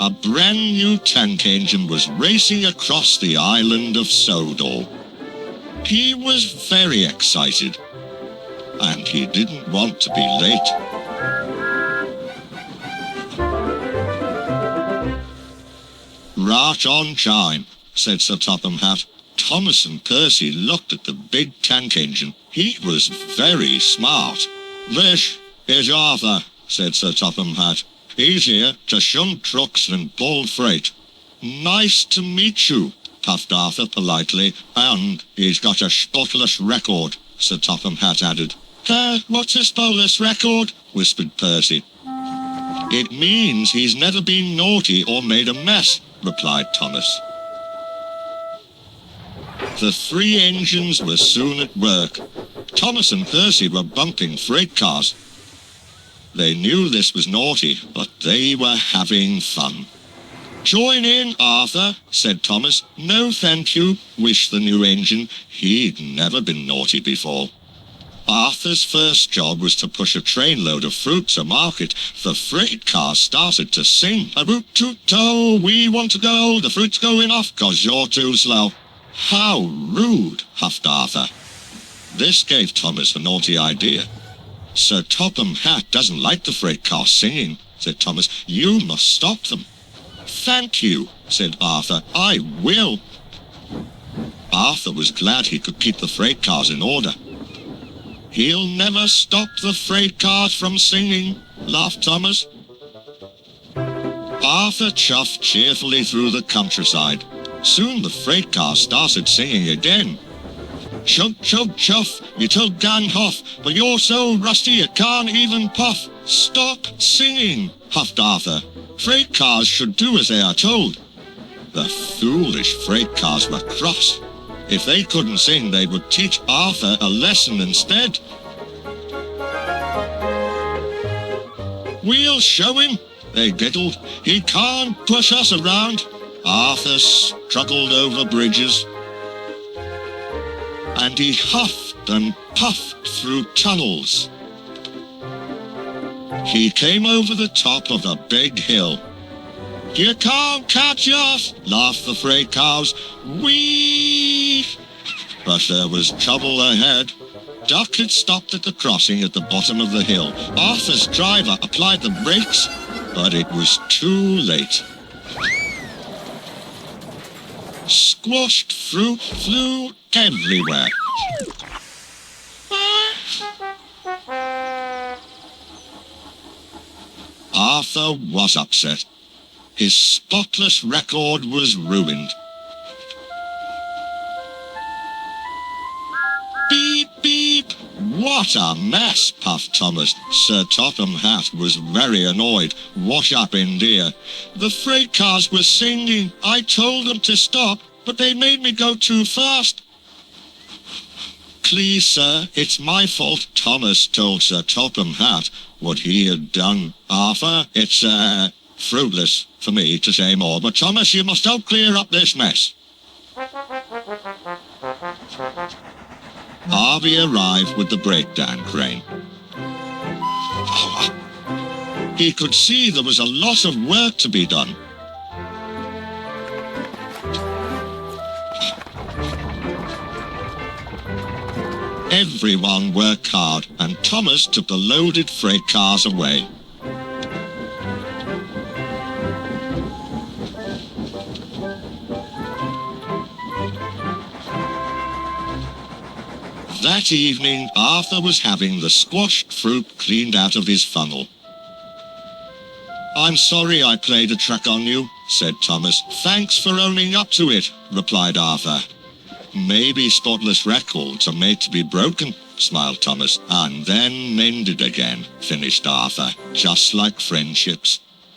A brand new tank engine was racing across the island of Sodor. He was very excited, and he didn't want to be late. "Right on time," said Sir Topham Hatt. Thomas and Percy looked at the big tank engine. He was very smart. "This is Arthur," said Sir Topham Hatt. "He's here to shunt trucks and pull freight." "Nice to meet you," puffed Arthur politely. "And he's got a spotless record," Sir Topham Hatt added. What's a spotless record?" whispered Percy. "It means he's never been naughty or made a mess," replied Thomas. The three engines were soon at work. Thomas and Percy were bumping freight cars. They knew this was naughty, but they were having fun. "Join in, Arthur," said Thomas. "No, thank you," wished the new engine. He'd never been naughty before. Arthur's first job was to push a trainload of fruit to market. The freight car started to sing. "A root toot toe, we want to go, the fruit's going off 'cause you're too slow." "How rude," huffed Arthur. This gave Thomas a naughty idea. "Sir Topham Hatt doesn't like the freight car singing," said Thomas. "You must stop them." "Thank you," said Arthur. "I will." Arthur was glad he could keep the freight cars in order. "He'll never stop the freight cars from singing," laughed Thomas. Arthur chuffed cheerfully through the countryside. Soon the freight car started singing again. "Chug, chug, chuff, you told gang huff, but you're so rusty you can't even puff." "Stop singing," huffed Arthur. "Freight cars should do as they are told." The foolish freight cars were cross. If they couldn't sing, they would teach Arthur a lesson instead. "We'll show him," they giggled. "He can't push us around." Arthur struggled over bridges, and he huffed and puffed through tunnels. He came over the top of a big hill. "You can't catch us," laughed the freight cars. "Whee!" But there was trouble ahead. Duck had stopped at the crossing at the bottom of the hill. Arthur's driver applied the brakes, but it was too late. Squashed fruit flew everywhere. Arthur was upset. His spotless record was ruined. "Beep, beep! What a mess," puffed Thomas. Sir Topham Hatt was very annoyed. "Wash up, India. The freight cars were singing. I told them to stop, but they made me go too fast." "Please, sir, it's my fault," Thomas told Sir Topham Hatt what he had done. "Arthur, it's, fruitless for me to say more, but Thomas, you must help clear up this mess." Harvey arrived with the breakdown crane. He could see there was a lot of work to be done. Everyone worked hard, and Thomas took the loaded freight cars away. That evening, Arthur was having the squashed fruit cleaned out of his funnel. "I'm sorry I played a trick on you," said Thomas. "Thanks for owning up to it," replied Arthur. "Maybe spotless records are made to be broken," smiled Thomas. "And then mended again," finished Arthur, "just like friendships."